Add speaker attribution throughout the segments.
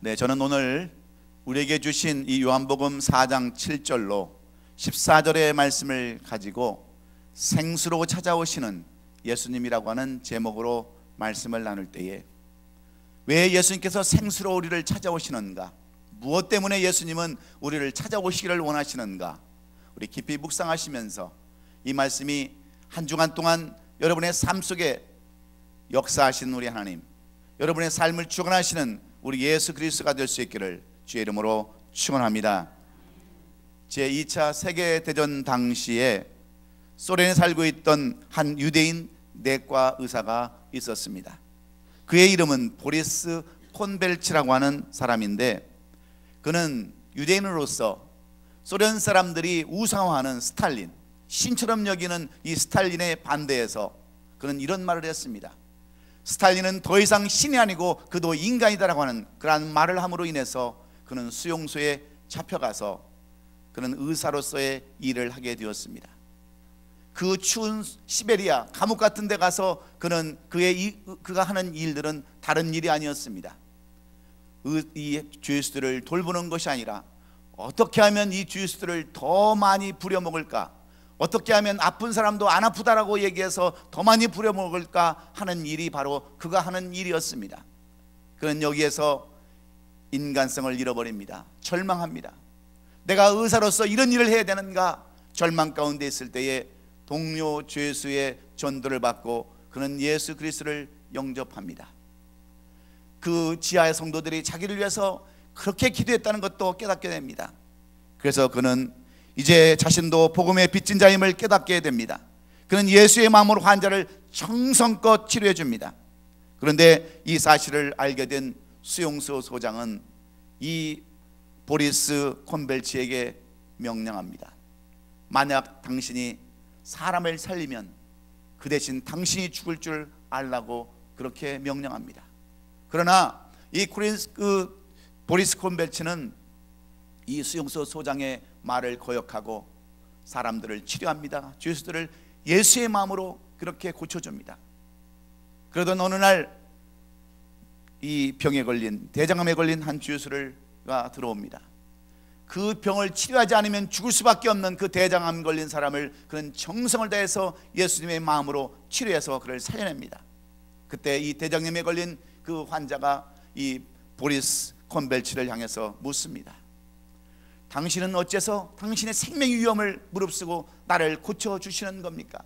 Speaker 1: 네, 저는 오늘 우리에게 주신 이 요한복음 4장 7절로 14절의 말씀을 가지고 생수로 찾아오시는 예수님이라고 하는 제목으로 말씀을 나눌 때에 왜 예수님께서 생수로 우리를 찾아오시는가, 무엇 때문에 예수님은 우리를 찾아오시기를 원하시는가, 우리 깊이 묵상하시면서 이 말씀이 한 주간 동안 여러분의 삶 속에 역사하시는 우리 하나님, 여러분의 삶을 주관하시는 우리 예수 그리스도가 될 수 있기를 주의 이름으로 축원합니다. 제2차 세계대전 당시에 소련에 살고 있던 한 유대인 내과 의사가 있었습니다. 그의 이름은 보리스 콘벨치라고 하는 사람인데, 그는 유대인으로서 소련 사람들이 우상화하는 스탈린, 신처럼 여기는 이 스탈린에 반대해서 그는 이런 말을 했습니다. 스탈린은 더 이상 신이 아니고 그도 인간이다라고 하는 그러한 말을 함으로 인해서 그는 수용소에 잡혀가서 그는 의사로서의 일을 하게 되었습니다. 그 추운 시베리아 감옥 같은 데 가서 그는 그가 하는 일들은 다른 일이 아니었습니다. 이 주이스들을 돌보는 것이 아니라 어떻게 하면 이 주이스들을 더 많이 부려먹을까, 어떻게 하면 아픈 사람도 안 아프다라고 얘기해서 더 많이 부려먹을까 하는 일이 바로 그가 하는 일이었습니다. 그는 여기에서 인간성을 잃어버립니다. 절망합니다. 내가 의사로서 이런 일을 해야 되는가, 절망 가운데 있을 때에 동료 죄수의 전도를 받고 그는 예수 그리스도를 영접합니다. 그 지하의 성도들이 자기를 위해서 그렇게 기도했다는 것도 깨닫게 됩니다. 그래서 그는 이제 자신도 복음의 빚진 자임을 깨닫게 됩니다. 그는 예수의 마음으로 환자를 정성껏 치료해 줍니다. 그런데 이 사실을 알게 된 수용소 소장은 이 보리스 콘벨치에게 명령합니다. 만약 당신이 사람을 살리면 그 대신 당신이 죽을 줄 알라고 그렇게 명령합니다. 그러나 이 보리스 콘벨치는 이 수용소 소장의 말을 거역하고 사람들을 치료합니다. 죄수들을 예수의 마음으로 그렇게 고쳐줍니다. 그러던 어느 날 이 병에 걸린, 대장암에 걸린 한 죄수가 들어옵니다. 그 병을 치료하지 않으면 죽을 수밖에 없는 그 대장암 걸린 사람을 그는 정성을 다해서 예수님의 마음으로 치료해서 그를 살려냅니다. 그때 이 대장암에 걸린 그 환자가 이 보리스 콘벨치를 향해서 묻습니다. 당신은 어째서 당신의 생명의 위험을 무릅쓰고 나를 고쳐주시는 겁니까?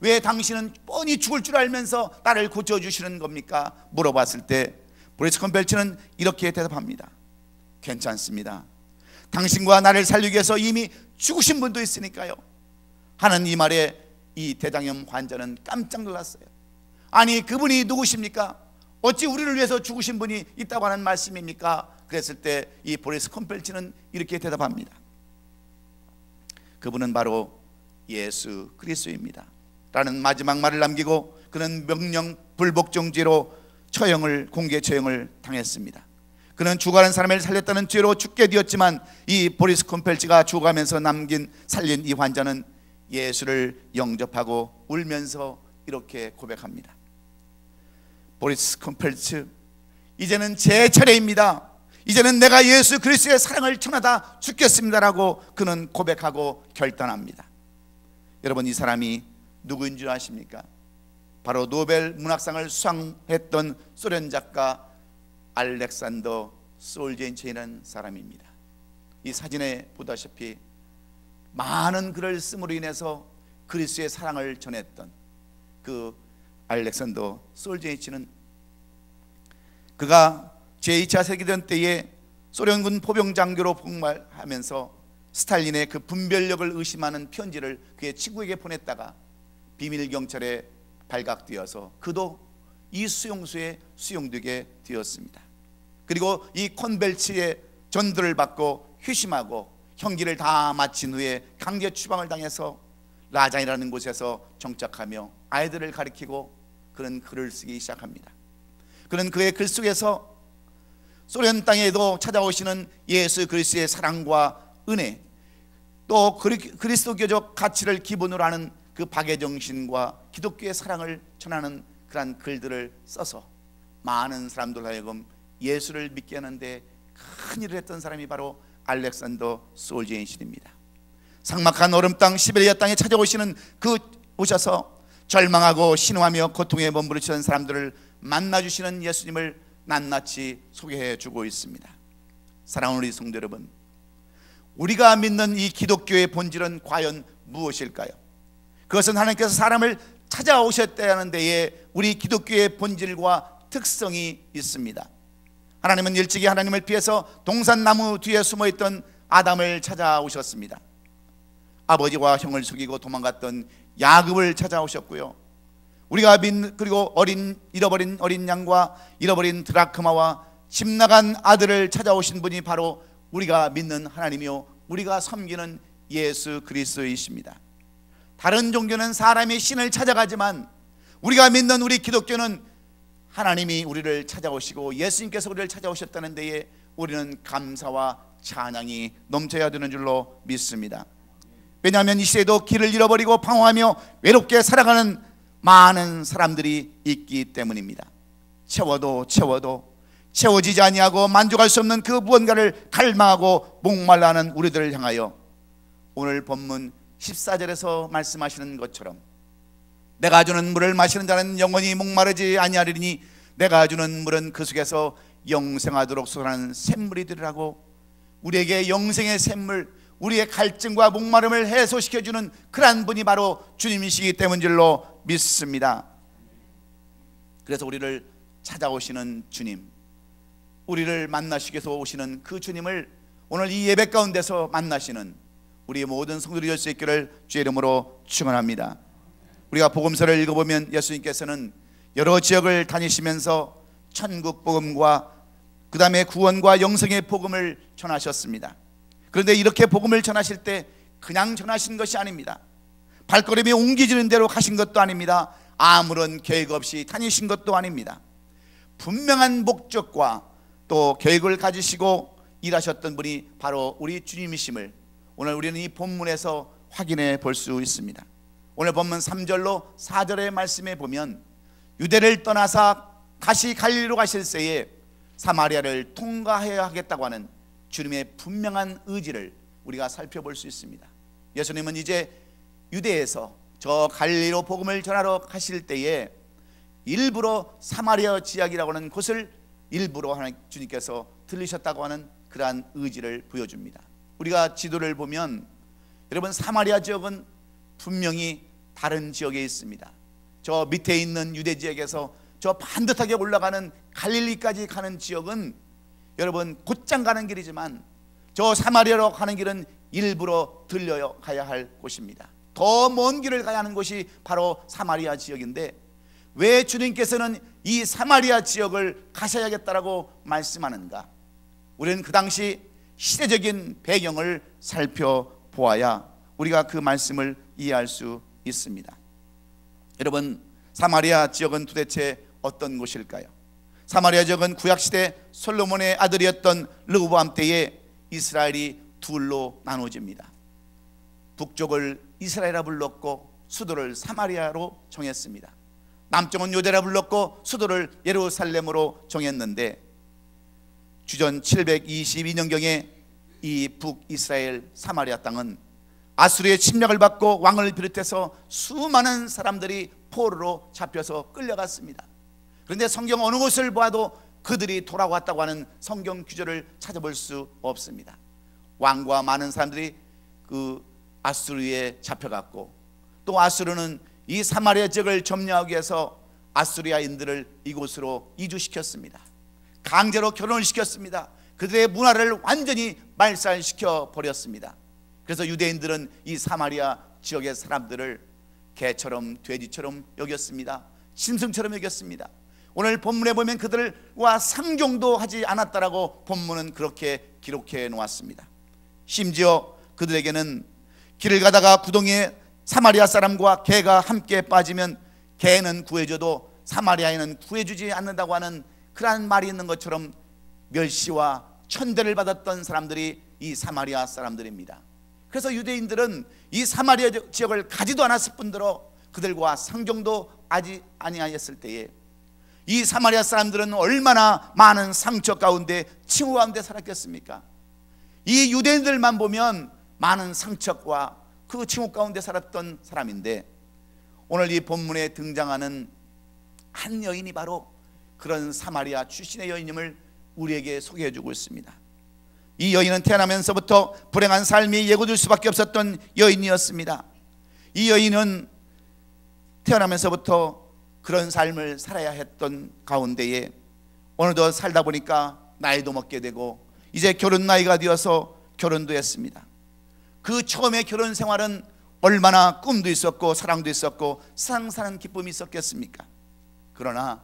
Speaker 1: 왜 당신은 뻔히 죽을 줄 알면서 나를 고쳐주시는 겁니까? 물어봤을 때 보리스 콘벨치는 이렇게 대답합니다. 괜찮습니다. 당신과 나를 살리기 위해서 이미 죽으신 분도 있으니까요 하는 이 말에 이 대장염 환자는 깜짝 놀랐어요. 아니, 그분이 누구십니까? 어찌 우리를 위해서 죽으신 분이 있다고 하는 말씀입니까? 그랬을 때 이 보리스 콘벨치는 이렇게 대답합니다. 그분은 바로 예수 그리스도입니다 라는 마지막 말을 남기고 그는 명령 불복종죄로 공개 처형을 당했습니다. 그는 죽어가는 사람을 살렸다는 죄로 죽게 되었지만 이 보리스 콘벨치가 죽어가면서 살린 이 환자는 예수를 영접하고 울면서 이렇게 고백합니다. 보리스 콘벨치, 이제는 제 차례입니다. 이제는 내가 예수 그리스도의 사랑을 전하다 죽겠습니다라고 그는 고백하고 결단합니다. 여러분, 이 사람이 누구인 줄 아십니까? 바로 노벨 문학상을 수상했던 소련 작가 알렉산더 솔제니친이라는 사람입니다. 이 사진에 보다시피 많은 글을 쓰므로 인해서 그리스도의 사랑을 전했던 그 알렉산더 솔제니친은 그가 제2차 세계대전 때에 소련군 포병 장교로 복무하면서 스탈린의 그 분별력을 의심하는 편지를 그의 친구에게 보냈다가 비밀 경찰에 발각되어서 그도 이 수용소에 수용되게 되었습니다. 그리고 이 콘벨치의 전도를 받고 휴심하고 형기를 다 마친 후에 강제 추방을 당해서 라잔이라는 곳에서 정착하며 아이들을 가리키고 그는 글을 쓰기 시작합니다. 그는 그의 글 속에서 소련 땅에도 찾아오시는 예수 그리스도의 사랑과 은혜, 또 그리스도교적 가치를 기본으로 하는 그 박애정신과 기독교의 사랑을 전하는 그러한 글들을 써서 많은 사람들 하여금 예수를 믿게 하는데 큰 일을 했던 사람이 바로 알렉산더 솔제니신입니다. 삭막한 얼음 땅 시베리아 땅에 찾아오시는 오셔서 절망하고 신음하며 고통에 몸부림치는 사람들을 만나주시는 예수님을 낱낱이 소개해 주고 있습니다. 사랑하는 우리 성도 여러분, 우리가 믿는 이 기독교의 본질은 과연 무엇일까요? 그것은 하나님께서 사람을 찾아오셨다는 데에 우리 기독교의 본질과 특성이 있습니다. 하나님은 일찍이 하나님을 피해서 동산나무 뒤에 숨어있던 아담을 찾아오셨습니다. 아버지와 형을 속이고 도망갔던 야곱을 찾아오셨고요. 우리가 그리고 잃어버린 어린 양과 잃어버린 드라크마와 집 나간 아들을 찾아오신 분이 바로 우리가 믿는 하나님이요 우리가 섬기는 예수 그리스도이십니다. 다른 종교는 사람이 신을 찾아가지만 우리가 믿는 우리 기독교는 하나님이 우리를 찾아오시고 예수님께서 우리를 찾아오셨다는 데에 우리는 감사와 찬양이 넘쳐야 되는 줄로 믿습니다. 왜냐하면 이 시대에도 길을 잃어버리고 방황하며 외롭게 살아가는 많은 사람들이 있기 때문입니다. 채워도 채워지지 아니하고 만족할 수 없는 그 무언가를 갈망하고 목말라하는 우리들을 향하여 오늘 본문 14절에서 말씀하시는 것처럼 내가 주는 물을 마시는 자는 영원히 목마르지 아니하리니 내가 주는 물은 그 속에서 영생하도록 솟아나는 샘물이 되리라고, 우리에게 영생의 샘물, 우리의 갈증과 목마름을 해소시켜주는 그러한 분이 바로 주님이시기 때문인 줄로 믿습니다. 그래서 우리를 찾아오시는 주님, 우리를 만나시기 위해서 오시는 그 주님을 오늘 이 예배 가운데서 만나시는 우리 모든 성도들이 될 수 있기를 주의 이름으로 축원합니다. 우리가 복음서를 읽어보면 예수님께서는 여러 지역을 다니시면서 천국 복음과 그 다음에 구원과 영생의 복음을 전하셨습니다. 그런데 이렇게 복음을 전하실 때 그냥 전하신 것이 아닙니다. 발걸음이 옮기지는 대로 가신 것도 아닙니다. 아무런 계획 없이 다니신 것도 아닙니다. 분명한 목적과 또 계획을 가지시고 일하셨던 분이 바로 우리 주님이심을 오늘 우리는 이 본문에서 확인해 볼 수 있습니다. 오늘 본문 3절로 4절의 말씀에 보면 유대를 떠나사 다시 갈릴리로 가실 때에 사마리아를 통과해야 하겠다고 하는 주님의 분명한 의지를 우리가 살펴볼 수 있습니다. 예수님은 이제 유대에서 저 갈릴리로 복음을 전하러 가실 때에 일부러 사마리아 지역이라고 하는 곳을 일부러 하나님 주님께서 들리셨다고 하는 그러한 의지를 보여줍니다. 우리가 지도를 보면 여러분 사마리아 지역은 분명히 다른 지역에 있습니다. 저 밑에 있는 유대 지역에서 저 반듯하게 올라가는 갈릴리까지 가는 지역은 여러분 곧장 가는 길이지만 저 사마리아로 가는 길은 일부러 들려 가야 할 곳입니다. 더 먼 길을 가야 하는 곳이 바로 사마리아 지역인데 왜 주님께서는 이 사마리아 지역을 가셔야겠다라고 말씀하는가? 우리는 그 당시 시대적인 배경을 살펴보아야 우리가 그 말씀을 이해할 수 있습니다. 여러분 사마리아 지역은 도대체 어떤 곳일까요? 사마리아 지역은 구약시대 솔로몬의 아들이었던 르호보암 때에 이스라엘이 둘로 나눠집니다. 북쪽을 이스라엘이라 불렀고 수도를 사마리아로 정했습니다. 남쪽은 유대라 불렀고 수도를 예루살렘으로 정했는데 주전 722년경에 이 북이스라엘 사마리아 땅은 아수르의 침략을 받고 왕을 비롯해서 수많은 사람들이 포로로 잡혀서 끌려갔습니다. 그런데 성경 어느 곳을 봐도 그들이 돌아왔다고 하는 성경 구절을 찾아볼 수 없습니다. 왕과 많은 사람들이 그 아수르에 잡혀갔고 또 아수르는 이 사마리아 지역을 점령하기 위해서 아수리아인들을 이곳으로 이주시켰습니다. 강제로 결혼을 시켰습니다. 그들의 문화를 완전히 말살시켜 버렸습니다. 그래서 유대인들은 이 사마리아 지역의 사람들을 개처럼 돼지처럼 여겼습니다. 짐승처럼 여겼습니다. 오늘 본문에 보면 그들과 상종도 하지 않았다라고 본문은 그렇게 기록해 놓았습니다. 심지어 그들에게는 길을 가다가 구덩이에 사마리아 사람과 개가 함께 빠지면 개는 구해줘도 사마리아인은 구해주지 않는다고 하는 그러한 말이 있는 것처럼 멸시와 천대를 받았던 사람들이 이 사마리아 사람들입니다. 그래서 유대인들은 이 사마리아 지역을 가지도 않았을 뿐더러 그들과 상종도 하지 아니하였을 때에 이 사마리아 사람들은 얼마나 많은 상처 가운데 징후 가운데 살았겠습니까? 이 유대인들만 보면 많은 상처와 그 징후 가운데 살았던 사람인데, 오늘 이 본문에 등장하는 한 여인이 바로 그런 사마리아 출신의 여인임을 우리에게 소개해 주고 있습니다. 이 여인은 태어나면서부터 불행한 삶이 예고될 수밖에 없었던 여인이었습니다. 이 여인은 태어나면서부터 그런 삶을 살아야 했던 가운데에 어느덧 살다 보니까 나이도 먹게 되고 이제 결혼 나이가 되어서 결혼도 했습니다. 그 처음에 결혼 생활은 얼마나 꿈도 있었고 사랑도 있었고 세상 사는 기쁨이 있었겠습니까? 그러나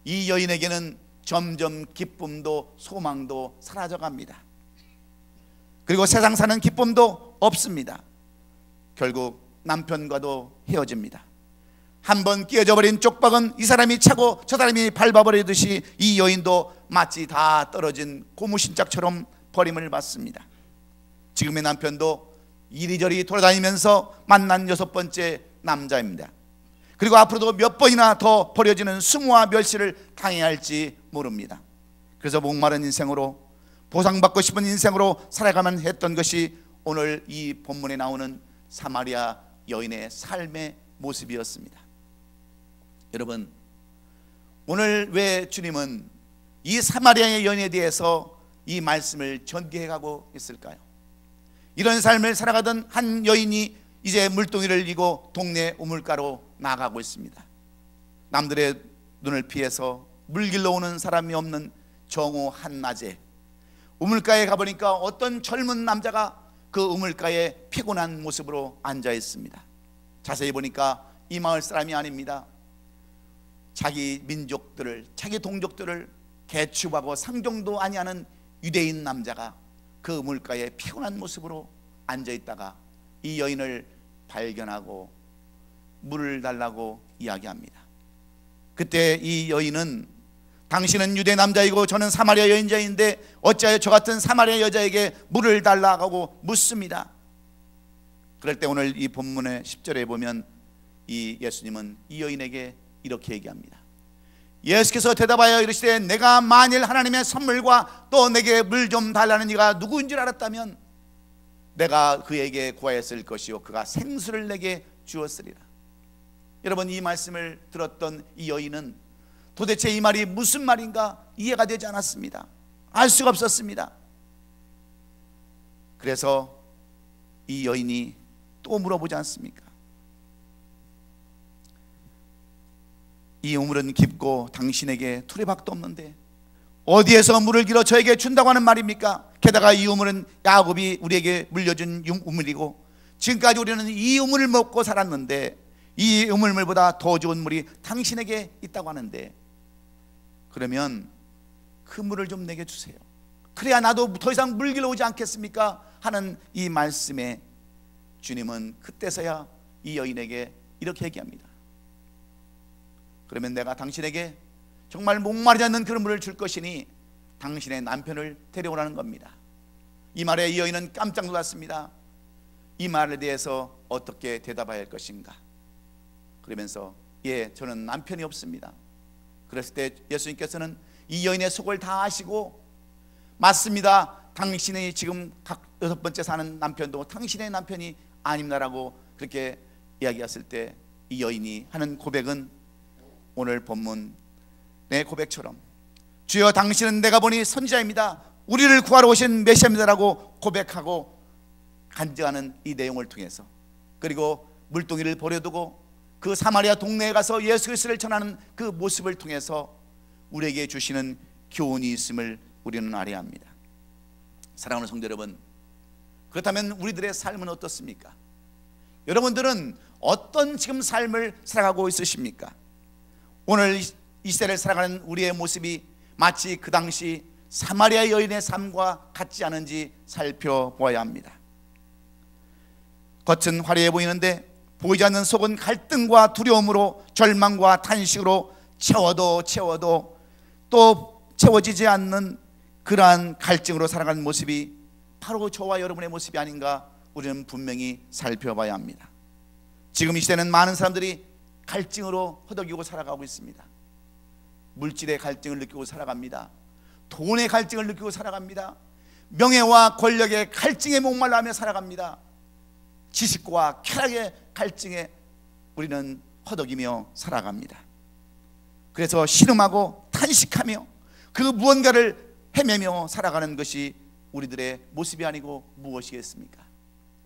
Speaker 1: 이 여인에게는 점점 기쁨도 소망도 사라져 갑니다. 그리고 세상 사는 기쁨도 없습니다. 결국 남편과도 헤어집니다. 한번 끼어져 버린 쪽박은 이 사람이 차고 저 사람이 밟아버리듯이 이 여인도 마치 다 떨어진 고무신짝처럼 버림을 받습니다. 지금의 남편도 이리저리 돌아다니면서 만난 6번째 남자입니다. 그리고 앞으로도 몇 번이나 더 버려지는 수모와 멸시를 당해야 할지 모릅니다. 그래서 목마른 인생으로, 보상받고 싶은 인생으로 살아가만 했던 것이 오늘 이 본문에 나오는 사마리아 여인의 삶의 모습이었습니다. 여러분, 오늘 왜 주님은 이 사마리아의 여인에 대해서 이 말씀을 전개해가고 있을까요? 이런 삶을 살아가던 한 여인이 이제 물동이를 이고 동네 우물가로 나가고 있습니다. 남들의 눈을 피해서 물길로 오는 사람이 없는 정오 한낮에 우물가에 가보니까 어떤 젊은 남자가 그 우물가에 피곤한 모습으로 앉아 있습니다. 자세히 보니까 이 마을 사람이 아닙니다. 자기 민족들을, 자기 동족들을 개추하고 상종도 아니하는 유대인 남자가 그 우물가에 피곤한 모습으로 앉아 있다가 이 여인을 발견하고 물을 달라고 이야기합니다. 그때 이 여인은 당신은 유대 남자이고 저는 사마리아 여인자인데 어찌하여 저 같은 사마리아 여자에게 물을 달라고 묻습니다. 그럴 때 오늘 이 본문의 10절에 보면 이 예수님은 이 여인에게 이렇게 얘기합니다. 예수께서 대답하여 이르시되 내가 만일 하나님의 선물과 또 내게 물 좀 달라는 이가 누구인 줄 알았다면 내가 그에게 구하였을 것이요 그가 생수를 내게 주었으리라. 여러분, 이 말씀을 들었던 이 여인은 도대체 이 말이 무슨 말인가 이해가 되지 않았습니다. 알 수가 없었습니다. 그래서 이 여인이 또 물어보지 않습니까? 이 우물은 깊고 당신에게 투레박도 없는데 어디에서 물을 길어 저에게 준다고 하는 말입니까? 게다가 이 우물은 야곱이 우리에게 물려준 우물이고 지금까지 우리는 이 우물을 먹고 살았는데 이 우물물보다 더 좋은 물이 당신에게 있다고 하는데 그러면 그 물을 좀 내게 주세요. 그래야 나도 더 이상 물 길러 오지 않겠습니까? 하는 이 말씀에 주님은 그때서야 이 여인에게 이렇게 얘기합니다. 그러면 내가 당신에게 정말 목마르지 않는 그런 물을 줄 것이니 당신의 남편을 데려오라는 겁니다. 이 말에 이 여인은 깜짝 놀랐습니다. 이 말에 대해서 어떻게 대답해야 할 것인가? 그러면서 예, 저는 남편이 없습니다. 그랬을 때 예수님께서는 이 여인의 속을 다 아시고 맞습니다. 당신이 지금 6번째 사는 남편도 당신의 남편이 아닙니다라고 그렇게 이야기했을 때 이 여인이 하는 고백은 오늘 본문 내 고백처럼 주여 당신은 내가 보니 선지자입니다. 우리를 구하러 오신 메시아입니다라고 고백하고 간증하는 이 내용을 통해서 그리고 물동이를 버려두고 그 사마리아 동네에 가서 예수 그리스도를 전하는 그 모습을 통해서 우리에게 주시는 교훈이 있음을 우리는 알아야 합니다. 사랑하는 성도 여러분, 그렇다면 우리들의 삶은 어떻습니까? 여러분들은 어떤 지금 삶을 살아가고 있으십니까? 오늘 이 시대를 살아가는 우리의 모습이 마치 그 당시 사마리아 여인의 삶과 같지 않은지 살펴보아야 합니다. 겉은 화려해 보이는데 보이지 않는 속은 갈등과 두려움으로 절망과 탄식으로 채워도 또 채워지지 않는 그러한 갈증으로 살아가는 모습이 바로 저와 여러분의 모습이 아닌가 우리는 분명히 살펴봐야 합니다. 지금 이 시대는 많은 사람들이 갈증으로 허덕이고 살아가고 있습니다. 물질의 갈증을 느끼고 살아갑니다. 돈의 갈증을 느끼고 살아갑니다. 명예와 권력의 갈증에 목말라하며 살아갑니다. 지식과 쾌락의 갈증에 우리는 허덕이며 살아갑니다. 그래서 신음하고 탄식하며 그 무언가를 헤매며 살아가는 것이 우리들의 모습이 아니고 무엇이겠습니까?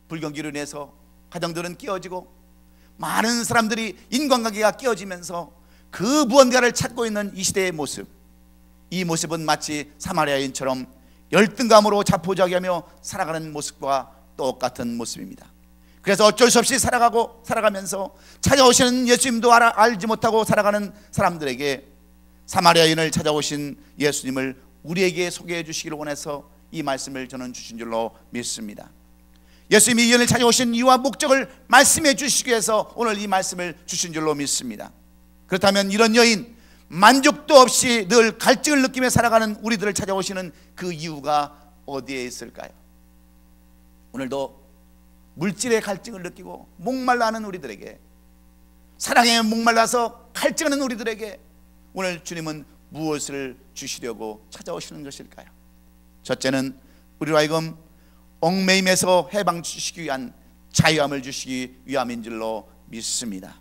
Speaker 1: 불경기로 인해서 가정들은 깨어지고 많은 사람들이 인간관계가 깨어지면서 그 무언가를 찾고 있는 이 시대의 모습, 이 모습은 마치 사마리아인처럼 열등감으로 자포자기하며 살아가는 모습과 똑같은 모습입니다. 그래서 어쩔 수 없이 살아가면서 찾아오시는 예수님도 알지 못하고 살아가는 사람들에게 사마리아인을 찾아오신 예수님을 우리에게 소개해 주시기를 원해서 이 말씀을 저는 주신 줄로 믿습니다. 예수님이 이 여인을 찾아오신 이유와 목적을 말씀해 주시기 위해서 오늘 이 말씀을 주신 줄로 믿습니다. 그렇다면 이런 여인, 만족도 없이 늘 갈증을 느끼며 살아가는 우리들을 찾아오시는 그 이유가 어디에 있을까요? 오늘도 물질의 갈증을 느끼고 목말라하는 우리들에게, 사랑에 목말라서 갈증하는 우리들에게 오늘 주님은 무엇을 주시려고 찾아오시는 것일까요? 첫째는 우리로 하여금 얽매임에서 해방 주시기 위한 자유함을 주시기 위함인 줄로 믿습니다.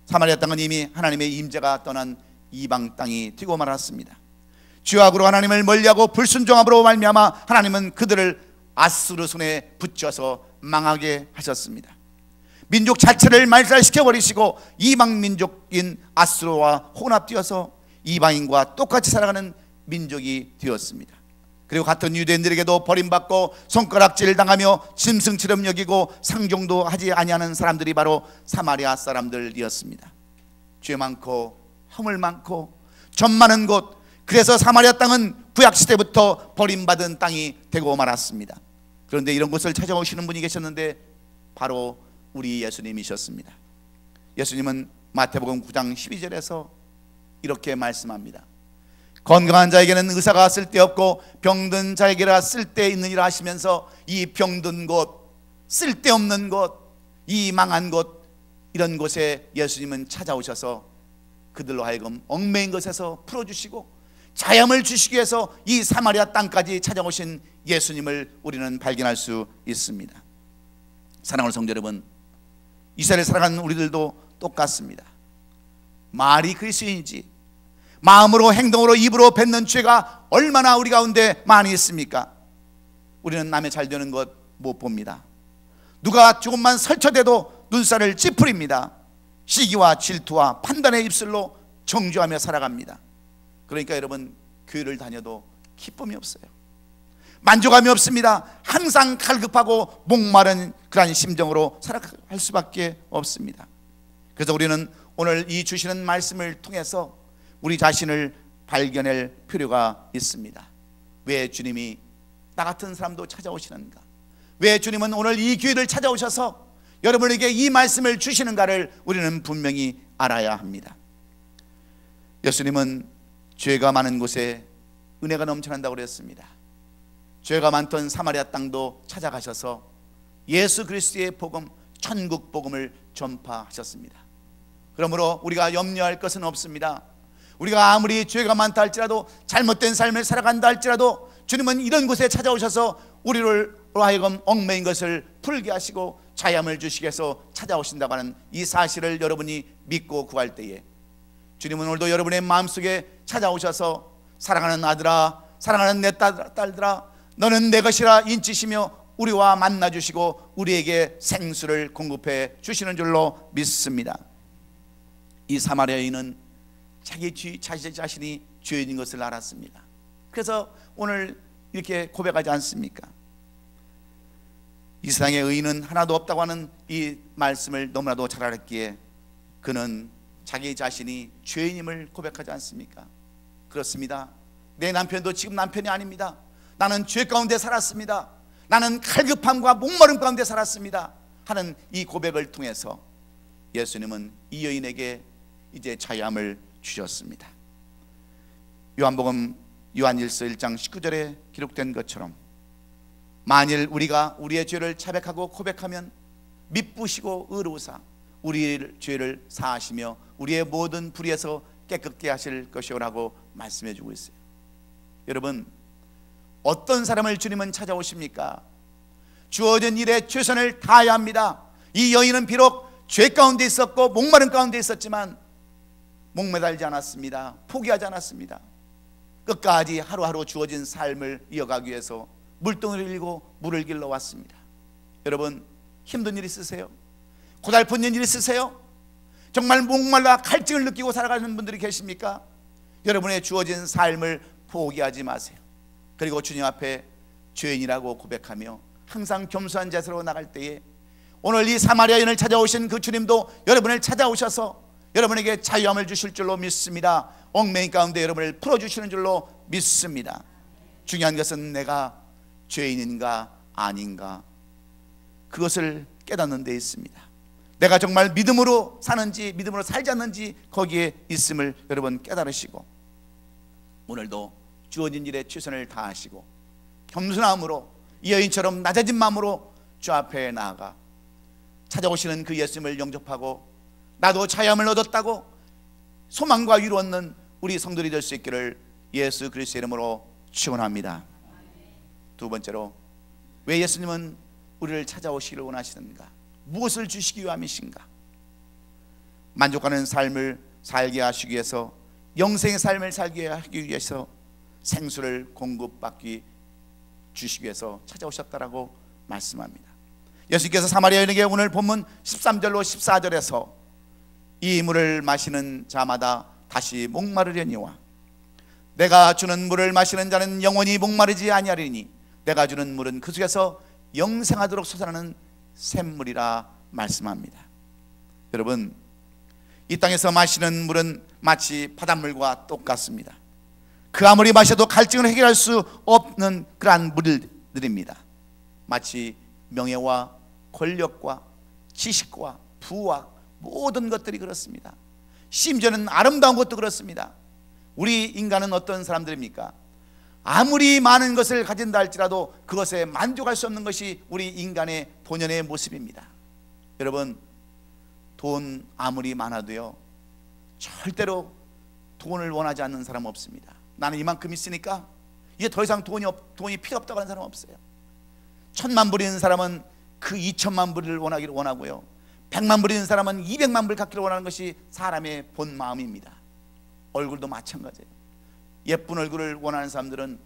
Speaker 1: 사마리아 땅은 이미 하나님의 임재가 떠난 이방 땅이 되고 말았습니다. 죄악으로 하나님을 멀리하고 불순종함으로 말미암아 하나님은 그들을 아수르 손에 붙여서 망하게 하셨습니다. 민족 자체를 말살시켜 버리시고 이방 민족인 아수르와 혼합되어서 이방인과 똑같이 살아가는 민족이 되었습니다. 그리고 같은 유대인들에게도 버림받고 손가락질 당하며 짐승처럼 여기고 상종도 하지 아니하는 사람들이 바로 사마리아 사람들이었습니다. 죄 많고 허물 많고 점 많은 곳, 그래서 사마리아 땅은 구약시대부터 버림받은 땅이 되고 말았습니다. 그런데 이런 곳을 찾아오시는 분이 계셨는데 바로 우리 예수님이셨습니다. 예수님은 마태복음 9장 12절에서 이렇게 말씀합니다. 건강한 자에게는 의사가 쓸데없고 병든 자에게라 쓸데있느니라 하시면서 이 병든 곳, 쓸데없는 곳, 이 망한 곳, 이런 곳에 예수님은 찾아오셔서 그들로 하여금 얽매인 것에서 풀어주시고 자유함을 주시기 위해서 이 사마리아 땅까지 찾아오신 예수님을 우리는 발견할 수 있습니다. 사랑하는 성도 여러분, 이스라엘 살아가는 우리들도 똑같습니다. 말이 그리스도인지 마음으로 행동으로 입으로 뱉는 죄가 얼마나 우리 가운데 많이 있습니까? 우리는 남의 잘 되는 것 못 봅니다. 누가 조금만 설쳐대도 눈살을 찌푸립니다. 시기와 질투와 판단의 입술로 정죄하며 살아갑니다. 그러니까 여러분, 교회를 다녀도 기쁨이 없어요. 만족감이 없습니다. 항상 갈급하고 목마른 그런 심정으로 살아갈 수밖에 없습니다. 그래서 우리는 오늘 이 주시는 말씀을 통해서 우리 자신을 발견할 필요가 있습니다. 왜 주님이 나 같은 사람도 찾아오시는가? 왜 주님은 오늘 이 교회를 찾아오셔서 여러분에게 이 말씀을 주시는가를 우리는 분명히 알아야 합니다. 예수님은 죄가 많은 곳에 은혜가 넘쳐난다고 그랬습니다. 죄가 많던 사마리아 땅도 찾아가셔서 예수 그리스도의 복음, 천국 복음을 전파하셨습니다. 그러므로 우리가 염려할 것은 없습니다. 우리가 아무리 죄가 많다 할지라도, 잘못된 삶을 살아간다 할지라도 주님은 이런 곳에 찾아오셔서 우리를 하여금 얽매인 것을 풀게 하시고 자유함을 주시기 위해서 찾아오신다고 하는 이 사실을 여러분이 믿고 구할 때에 주님은 오늘도 여러분의 마음속에 찾아오셔서 사랑하는 아들아, 사랑하는 내 딸들아, 너는 내 것이라 인치시며 우리와 만나주시고 우리에게 생수를 공급해 주시는 줄로 믿습니다. 이 사마리아인은 자기 자신이 죄인인 것을 알았습니다. 그래서 오늘 이렇게 고백하지 않습니까? 이 세상에 의인은 하나도 없다고 하는 이 말씀을 너무나도 잘 알았기에 그는 자기 자신이 죄인임을 고백하지 않습니까? 그렇습니다. 내 남편도 지금 남편이 아닙니다. 나는 죄 가운데 살았습니다. 나는 갈급함과 목마름 가운데 살았습니다 하는 이 고백을 통해서 예수님은 이 여인에게 이제 자유함을 주셨습니다. 요한복음 요한일서 1장 19절에 기록된 것처럼 만일 우리가 우리의 죄를 자백하고 고백하면 미쁘시고 의로우사 우리의 죄를 사하시며 우리의 모든 불의에서 깨끗게 하실 것이오라고 말씀해 주고 있어요. 여러분, 어떤 사람을 주님은 찾아오십니까? 주어진 일에 최선을 다해야 합니다. 이 여인은 비록 죄 가운데 있었고 목마른 가운데 있었지만 목매달지 않았습니다. 포기하지 않았습니다. 끝까지 하루하루 주어진 삶을 이어가기 위해서 물동이를 일고 물을 길러 왔습니다. 여러분, 힘든 일 있으세요? 고달픈 일 있으세요? 정말 목말라 갈증을 느끼고 살아가는 분들이 계십니까? 여러분의 주어진 삶을 포기하지 마세요. 그리고 주님 앞에 죄인이라고 고백하며 항상 겸손한 자세로 나갈 때에 오늘 이 사마리아 여인을 찾아오신 그 주님도 여러분을 찾아오셔서 여러분에게 자유함을 주실 줄로 믿습니다. 얽매인 가운데 여러분을 풀어주시는 줄로 믿습니다. 중요한 것은 내가 죄인인가 아닌가, 그것을 깨닫는 데 있습니다. 내가 정말 믿음으로 사는지 믿음으로 살지 않는지 거기에 있음을 여러분 깨달으시고, 오늘도 주어진 일에 최선을 다하시고 겸손함으로 이 여인처럼 낮아진 마음으로 주 앞에 나아가 찾아오시는 그 예수님을 영접하고 나도 자유함을 얻었다고 소망과 위로 얻는 우리 성도들이 될 수 있기를 예수 그리스도의 이름으로 축원합니다. 두 번째로, 왜 예수님은 우리를 찾아오시기를 원하시는가? 무엇을 주시기 위함이신가? 만족하는 삶을 살게 하시기 위해서, 영생의 삶을 살게 하기 위해서 생수를 공급받기 주시기 위해서 찾아오셨다라고 말씀합니다. 예수님께서 사마리아 여인에게 오늘 본문 13절로 14절에서 이 물을 마시는 자마다 다시 목마르려니와 내가 주는 물을 마시는 자는 영원히 목마르지 아니하리니 내가 주는 물은 그 속에서 영생하도록 솟아나는 샘물이라 말씀합니다. 여러분, 이 땅에서 마시는 물은 마치 바닷물과 똑같습니다. 그 아무리 마셔도 갈증을 해결할 수 없는 그러한 물들입니다. 마치 명예와 권력과 지식과 부와 모든 것들이 그렇습니다. 심지어는 아름다운 것도 그렇습니다. 우리 인간은 어떤 사람들입니까? 아무리 많은 것을 가진다 할지라도 그것에 만족할 수 없는 것이 우리 인간의 본연의 모습입니다. 여러분, 돈 아무리 많아도요, 절대로 돈을 원하지 않는 사람 없습니다. 나는 이만큼 있으니까 이제 더 이상 돈이 필요 없다고 하는 사람 없어요. 1,000만 불 있는 사람은 그 2,000만 불을 원하기를 원하고요, 100만 불 있는 사람은 200만 불 갖기를 원하는 것이 사람의 본 마음입니다. 얼굴도 마찬가지예요. 예쁜 얼굴을 원하는 사람들은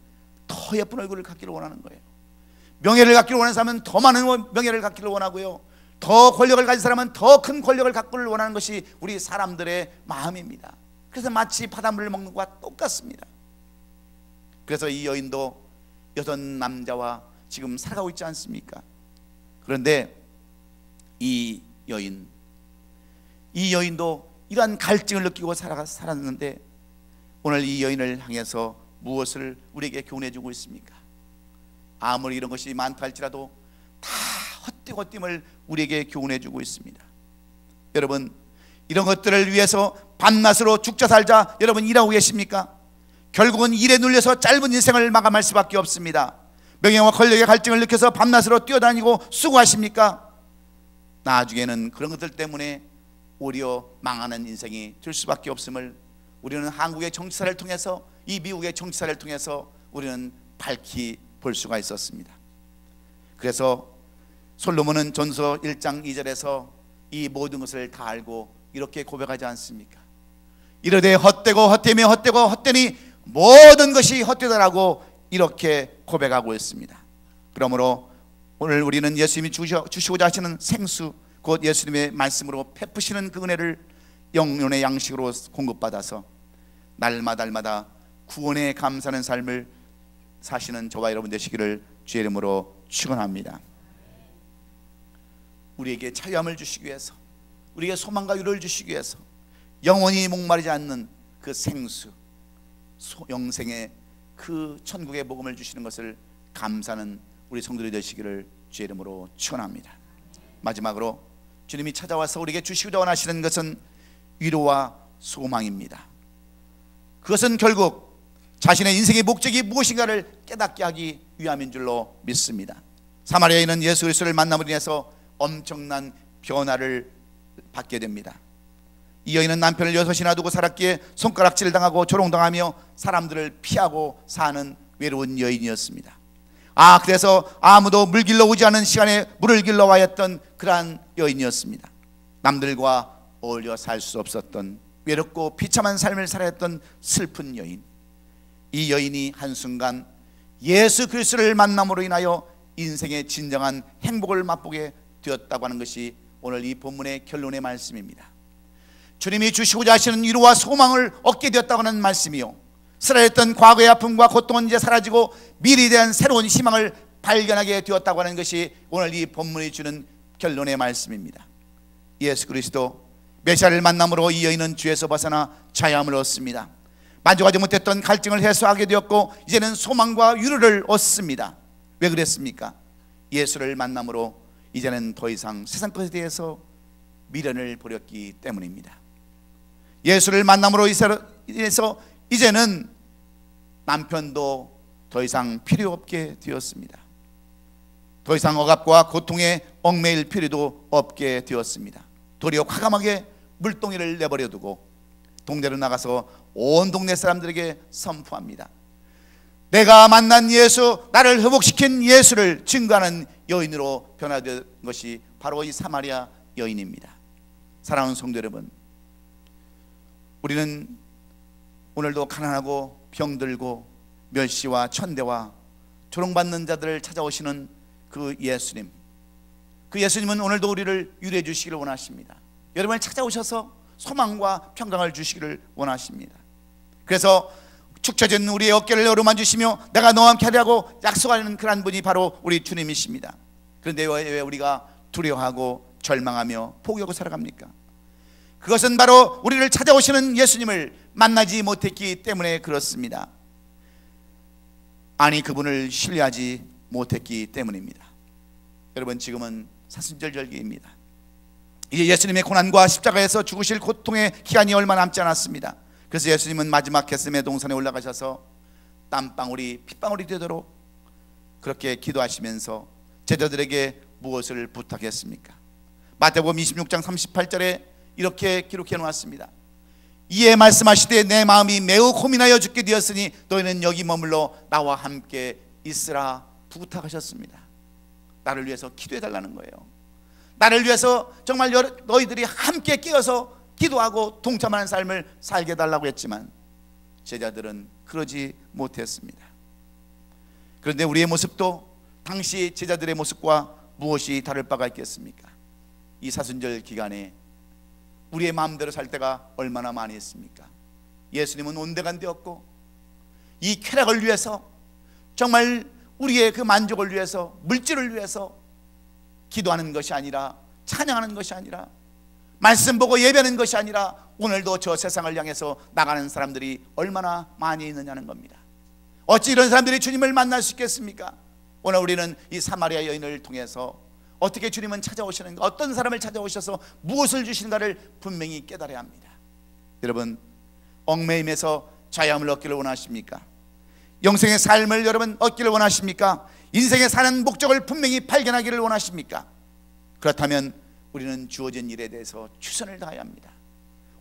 Speaker 1: 더 예쁜 얼굴을 갖기를 원하는 거예요. 명예를 갖기를 원하는 사람은 더 많은 명예를 갖기를 원하고요, 더 권력을 가진 사람은 더 큰 권력을 갖기를 원하는 것이 우리 사람들의 마음입니다. 그래서 마치 바닷물을 먹는 것과 똑같습니다. 그래서 이 여인도 6 남자와 지금 살아가고 있지 않습니까? 그런데 이 여인도 이러한 갈증을 느끼고 살았는데 오늘 이 여인을 향해서 무엇을 우리에게 교훈해 주고 있습니까? 아무리 이런 것이 많다 할지라도 다 헛되임을 우리에게 교훈해 주고 있습니다. 여러분, 이런 것들을 위해서 밤낮으로 죽자 살자 여러분 일하고 계십니까? 결국은 일에 눌려서 짧은 인생을 마감할 수밖에 없습니다. 명예와 권력의 갈증을 느껴서 밤낮으로 뛰어다니고 수고하십니까? 나중에는 그런 것들 때문에 오히려 망하는 인생이 될 수밖에 없음을 우리는 한국의 정치사를 통해서, 이 미국의 정치사를 통해서 우리는 밝히 볼 수가 있었습니다. 그래서 솔로몬은 전서 1장 2절에서 이 모든 것을 다 알고 이렇게 고백하지 않습니까? 이르되 헛되고 헛되며 헛되고 헛되니 모든 것이 헛되다라고 이렇게 고백하고 있습니다. 그러므로 오늘 우리는 예수님이 주시고자 하시는 생수, 곧 예수님의 말씀으로 베푸시는 그 은혜를 영혼의 양식으로 공급받아서 날마다 구원에 감사하는 삶을 사시는 저와 여러분 되시기를 주의 이름으로 축원합니다. 우리에게 자유함을 주시기 위해서, 우리에게 소망과 위로를 주시기 위해서 영원히 목마르지 않는 그 생수, 영생의 그 천국의 복음을 주시는 것을 감사하는 우리 성도들이 되시기를 주의 이름으로 축원합니다. 마지막으로 주님이 찾아와서 우리에게 주시고자 원하시는 것은 위로와 소망입니다. 그것은 결국 자신의 인생의 목적이 무엇인가를 깨닫게 하기 위함인 줄로 믿습니다. 사마리아인은 예수 그리스도를 만남으로 인해서 엄청난 변화를 받게 됩니다. 이 여인은 남편을 6이나 두고 살았기에 손가락질을 당하고 조롱당하며 사람들을 피하고 사는 외로운 여인이었습니다. 그래서 아무도 물 길러 오지 않은 시간에 물을 길러 와야 했던 그러한 여인이었습니다. 남들과 어울려 살 수 없었던 외롭고 비참한 삶을 살아야 했던 슬픈 여인. 이 여인이 한순간 예수 그리스도를 만남으로 인하여 인생의 진정한 행복을 맛보게 되었다고 하는 것이 오늘 이 본문의 결론의 말씀입니다. 주님이 주시고자 하시는 위로와 소망을 얻게 되었다고 하는 말씀이요, 쓰라렸던 과거의 아픔과 고통은 이제 사라지고 미래에 대한 새로운 희망을 발견하게 되었다고 하는 것이 오늘 이 본문이 주는 결론의 말씀입니다. 예수 그리스도 메시아를 만남으로 이 여인은 죄에서 벗어나 자유함을 얻습니다. 만족하지 못했던 갈증을 해소하게 되었고 이제는 소망과 위로를 얻습니다. 왜 그랬습니까? 예수를 만남으로 이제는 더 이상 세상 것에 대해서 미련을 버렸기 때문입니다. 예수를 만남으로 인해서 이제는 남편도 더 이상 필요 없게 되었습니다. 더 이상 억압과 고통에 얽매일 필요도 없게 되었습니다. 도리어 과감하게 물동이를 내버려 두고 동네로 나가서 온 동네 사람들에게 선포합니다. 내가 만난 예수, 나를 회복시킨 예수를 증거하는 여인으로 변화된 것이 바로 이 사마리아 여인입니다. 사랑하는 성도 여러분, 우리는 오늘도 가난하고 병들고 멸시와 천대와 조롱받는 자들을 찾아오시는 그 예수님, 그 예수님은 오늘도 우리를 위로해 주시기를 원하십니다. 여러분을 찾아오셔서 소망과 평강을 주시기를 원하십니다. 그래서 축 처진 우리의 어깨를 어루만 주시며 내가 너와 함께 하리라고 약속하는 그런 분이 바로 우리 주님이십니다. 그런데 왜 우리가 두려워하고 절망하며 포기하고 살아갑니까? 그것은 바로 우리를 찾아오시는 예수님을 만나지 못했기 때문에 그렇습니다. 아니, 그분을 신뢰하지 못했기 때문입니다. 여러분, 지금은 사순절절기입니다. 이제 예수님의 고난과 십자가에서 죽으실 고통의 기간이 얼마 남지 않았습니다. 그래서 예수님은 마지막 겟세마네 동산에 올라가셔서 땀방울이 핏방울이 되도록 그렇게 기도하시면서 제자들에게 무엇을 부탁했습니까? 마태복음 26장 38절에 이렇게 기록해 놓았습니다. 이에 말씀하시되 내 마음이 매우 고민하여 죽게 되었으니 너희는 여기 머물러 나와 함께 있으라 부탁하셨습니다. 나를 위해서 기도해 달라는 거예요. 나를 위해서 정말 너희들이 함께 끼어서 기도하고 동참하는 삶을 살게 해달라고 했지만 제자들은 그러지 못했습니다. 그런데 우리의 모습도 당시 제자들의 모습과 무엇이 다를 바가 있겠습니까? 이 사순절 기간에 우리의 마음대로 살 때가 얼마나 많이 있습니까? 예수님은 온데간데였고 이 쾌락을 위해서, 정말 우리의 그 만족을 위해서, 물질을 위해서 기도하는 것이 아니라, 찬양하는 것이 아니라, 말씀 보고 예배하는 것이 아니라 오늘도 저 세상을 향해서 나가는 사람들이 얼마나 많이 있느냐는 겁니다. 어찌 이런 사람들이 주님을 만날 수 있겠습니까? 오늘 우리는 이 사마리아 여인을 통해서 어떻게 주님은 찾아오시는가, 어떤 사람을 찾아오셔서 무엇을 주시는가를 분명히 깨달아야 합니다. 여러분, 얽매임에서 자유함을 얻기를 원하십니까? 영생의 삶을 여러분 얻기를 원하십니까? 인생에 사는 목적을 분명히 발견하기를 원하십니까? 그렇다면 우리는 주어진 일에 대해서 최선을 다해야 합니다.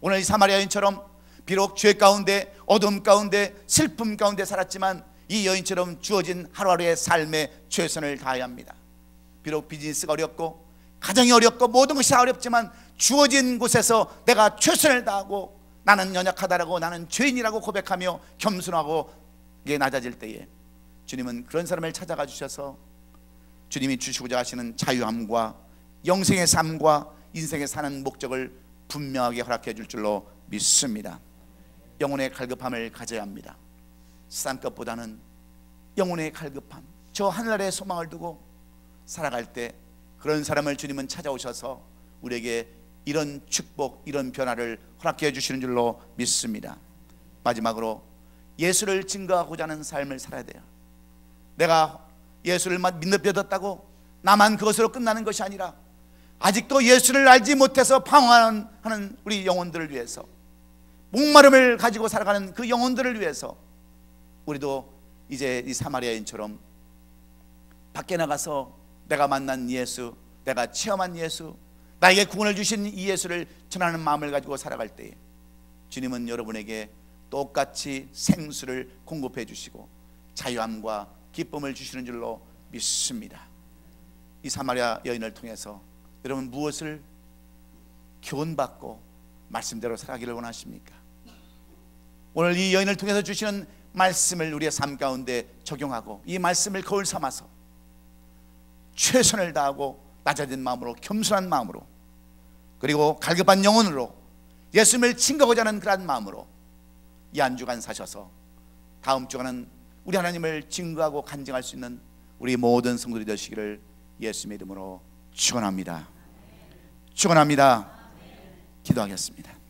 Speaker 1: 오늘 이 사마리아 여인처럼 비록 죄 가운데, 어둠 가운데, 슬픔 가운데 살았지만 이 여인처럼 주어진 하루하루의 삶에 최선을 다해야 합니다. 비록 비즈니스가 어렵고 가정이 어렵고 모든 것이 다 어렵지만 주어진 곳에서 내가 최선을 다하고 나는 연약하다라고, 나는 죄인이라고 고백하며 겸손하고 낮아질 때에 주님은 그런 사람을 찾아가 주셔서 주님이 주시고자 하시는 자유함과 영생의 삶과 인생에 사는 목적을 분명하게 허락해 줄 줄로 믿습니다. 영혼의 갈급함을 가져야 합니다. 세상 것보다는 영혼의 갈급함, 저 하늘의 소망을 두고 살아갈 때 그런 사람을 주님은 찾아오셔서 우리에게 이런 축복, 이런 변화를 허락해 주시는 줄로 믿습니다. 마지막으로 예수를 증거하고자 하는 삶을 살아야 돼요. 내가 예수를 믿었다고 나만 그것으로 끝나는 것이 아니라 아직도 예수를 알지 못해서 방황하는 우리 영혼들을 위해서, 목마름을 가지고 살아가는 그 영혼들을 위해서 우리도 이제 이 사마리아인처럼 밖에 나가서 내가 만난 예수, 내가 체험한 예수, 나에게 구원을 주신 이 예수를 전하는 마음을 가지고 살아갈 때에 주님은 여러분에게 똑같이 생수를 공급해 주시고 자유함과 기쁨을 주시는 줄로 믿습니다. 이 사마리아 여인을 통해서 여러분 무엇을 교훈받고 말씀대로 살아가기를 원하십니까? 오늘 이 여인을 통해서 주시는 말씀을 우리의 삶 가운데 적용하고 이 말씀을 거울 삼아서 최선을 다하고 낮아진 마음으로, 겸손한 마음으로, 그리고 갈급한 영혼으로 예수님을 증거하고자 하는 그런 마음으로 이 한 주간 사셔서 다음 주간은 우리 하나님을 증거하고 간증할 수 있는 우리 모든 성도들이 되시기를 예수님의 이름으로 축원합니다. 축원합니다. 기도하겠습니다.